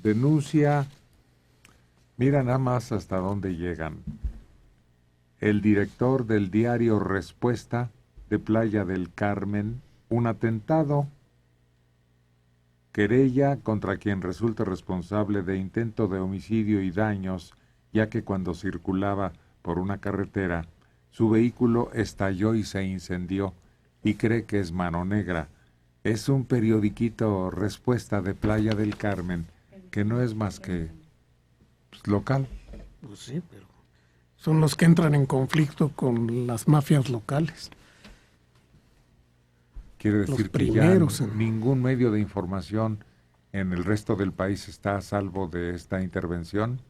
Denuncia, mira nada más hasta dónde llegan. El director del diario Respuesta de Playa del Carmen, un atentado. Querella contra quien resulta responsable de intento de homicidio y daños, ya que cuando circulaba por una carretera, su vehículo estalló y se incendió, y cree que es mano negra. Es un periodiquito Respuesta de Playa del Carmen, que no es más que local. Pues sí, pero son los que entran en conflicto con las mafias locales. Quiere decir que ya ningún medio de información en el resto del país está a salvo de esta intervención.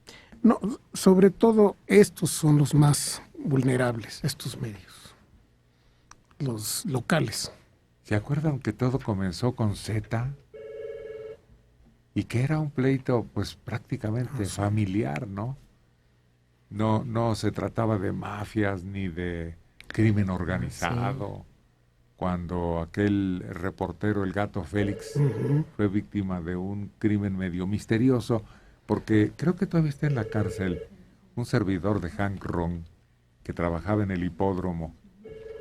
No, sobre todo estos son los más vulnerables, estos medios, los locales. ¿Se acuerdan que todo comenzó con Z? Y que era un pleito pues prácticamente familiar, ¿no? No se trataba de mafias ni de crimen organizado. Sí. Cuando aquel reportero, el Gato Félix, fue víctima de un crimen medio misterioso, porque creo que todavía está en la cárcel un servidor de Hank Ron, que trabajaba en el hipódromo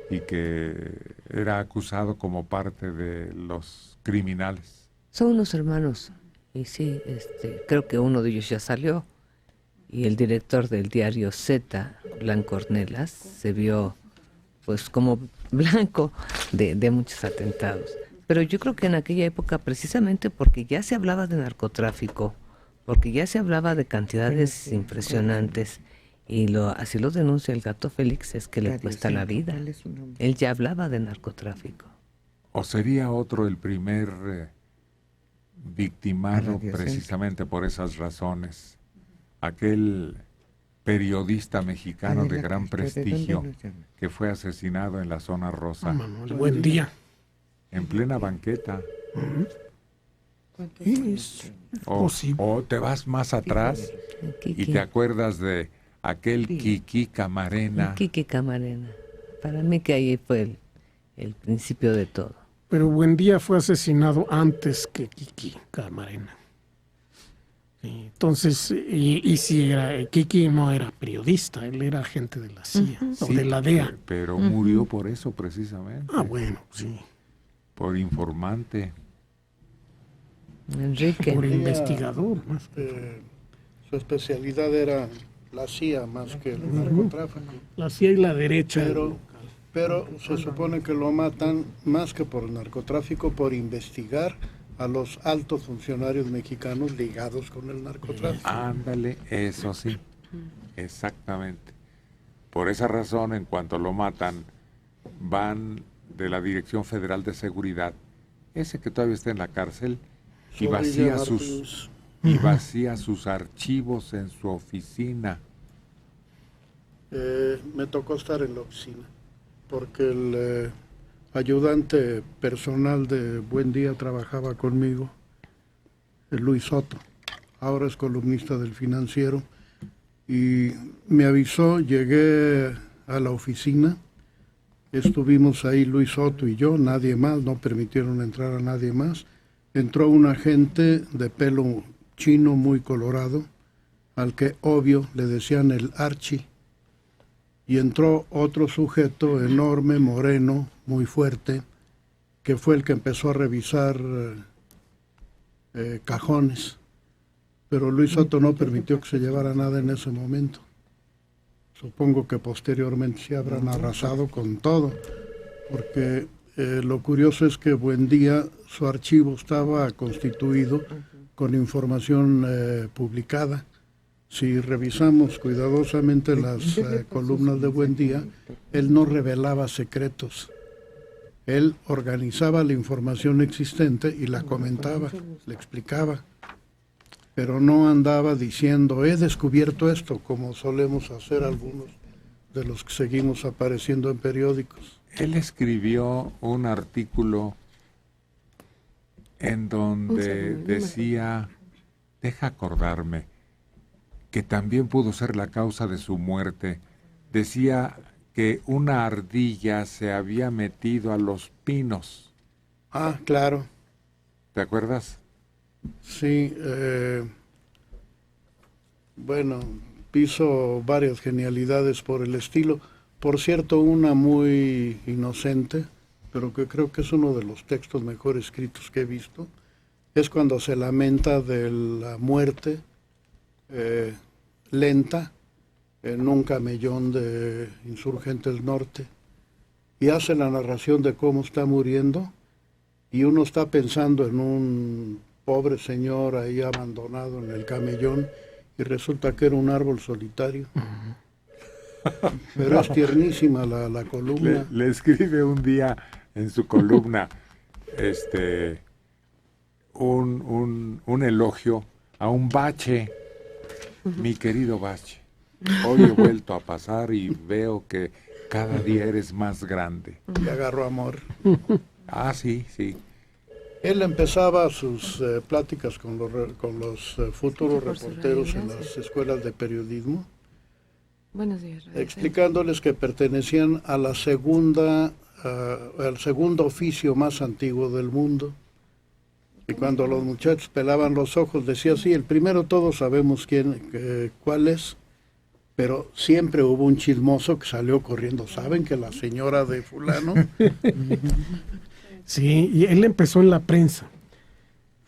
y que era acusado como parte de los criminales. Son unos hermanos, y sí, creo que uno de ellos ya salió, y el director del diario Z, Blanco Ornelas, se vio pues como blanco de muchos atentados. Pero yo creo que en aquella época, precisamente porque ya se hablaba de narcotráfico, porque ya se hablaba de cantidades impresionantes, y así lo denuncia el Gato Félix, es que le cuesta la vida. Él ya hablaba de narcotráfico. ¿O sería otro el primer victimado precisamente por esas razones? Aquel periodista mexicano de gran prestigio que fue asesinado en la zona rosa. Manuel Buendía. En plena banqueta. O te vas más atrás y te acuerdas de aquel Kiki Camarena. Kiki Camarena. Para mí que ahí fue el principio de todo. Pero Buendía fue asesinado antes que Kiki Camarena. Entonces, y si Kiki no era periodista, él era agente de la CIA, o de la DEA. Pero murió por eso precisamente. Ah, bueno, sí. Por informante. Enrique. Por investigador. Su especialidad era la CIA más que el narcotráfico. La CIA y la derecha. Pero se supone que lo matan más que por el narcotráfico, por investigar a los altos funcionarios mexicanos ligados con el narcotráfico. Ándale, eso sí, exactamente. Por esa razón, en cuanto lo matan, van de la Dirección Federal de Seguridad, ese que todavía está en la cárcel, y vacía sus archivos en su oficina. Me tocó estar en la oficina, porque el ayudante personal de Buendía trabajaba conmigo, Luis Soto, ahora es columnista del Financiero, y me avisó, llegué a la oficina, estuvimos ahí Luis Soto y yo, nadie más, no permitieron entrar a nadie más. Entró un agente de pelo chino muy colorado, al que obvio le decían el Archie, y entró otro sujeto enorme, moreno, muy fuerte, que fue el que empezó a revisar cajones. Pero Luis Soto no permitió que se llevara nada en ese momento. Supongo que posteriormente se habrán arrasado con todo, porque lo curioso es que Buendía, su archivo estaba constituido con información publicada. Si revisamos cuidadosamente las columnas de Buendía, él no revelaba secretos. Él organizaba la información existente y la comentaba, le explicaba. Pero no andaba diciendo, he descubierto esto, como solemos hacer algunos de los que seguimos apareciendo en periódicos. Él escribió un artículo en donde decía, deja acordarme, que también pudo ser la causa de su muerte. Decía que una ardilla se había metido a los pinos. Ah, claro. ¿Te acuerdas? Sí, bueno, hizo varias genialidades por el estilo. Por cierto, una muy inocente, pero que creo que es uno de los textos mejor escritos que he visto, es cuando se lamenta de la muerte lenta en un camellón de Insurgentes Norte, y hace la narración de cómo está muriendo, y uno está pensando en un pobre señor ahí abandonado en el camellón, y resulta que era un árbol solitario. Pero es tiernísima la columna. Le escribe un día en su columna un elogio a un bache, mi querido bache. Hoy he vuelto a pasar y veo que cada día eres más grande. Y agarró amor. Ah, sí, sí. Él empezaba sus pláticas con los futuros reporteros en las escuelas de periodismo, Buenos días. explicándoles que pertenecían a la al segundo oficio más antiguo del mundo. Y cuando los muchachos pelaban los ojos, decía, sí, el primero todos sabemos cuál es, pero siempre hubo un chismoso que salió corriendo. ¿Saben que la señora de fulano? Sí, y él empezó en la prensa.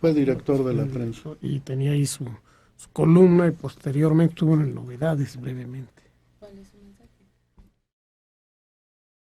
Fue director de la prensa. Y tenía ahí su columna, y posteriormente estuvo en Novedades brevemente.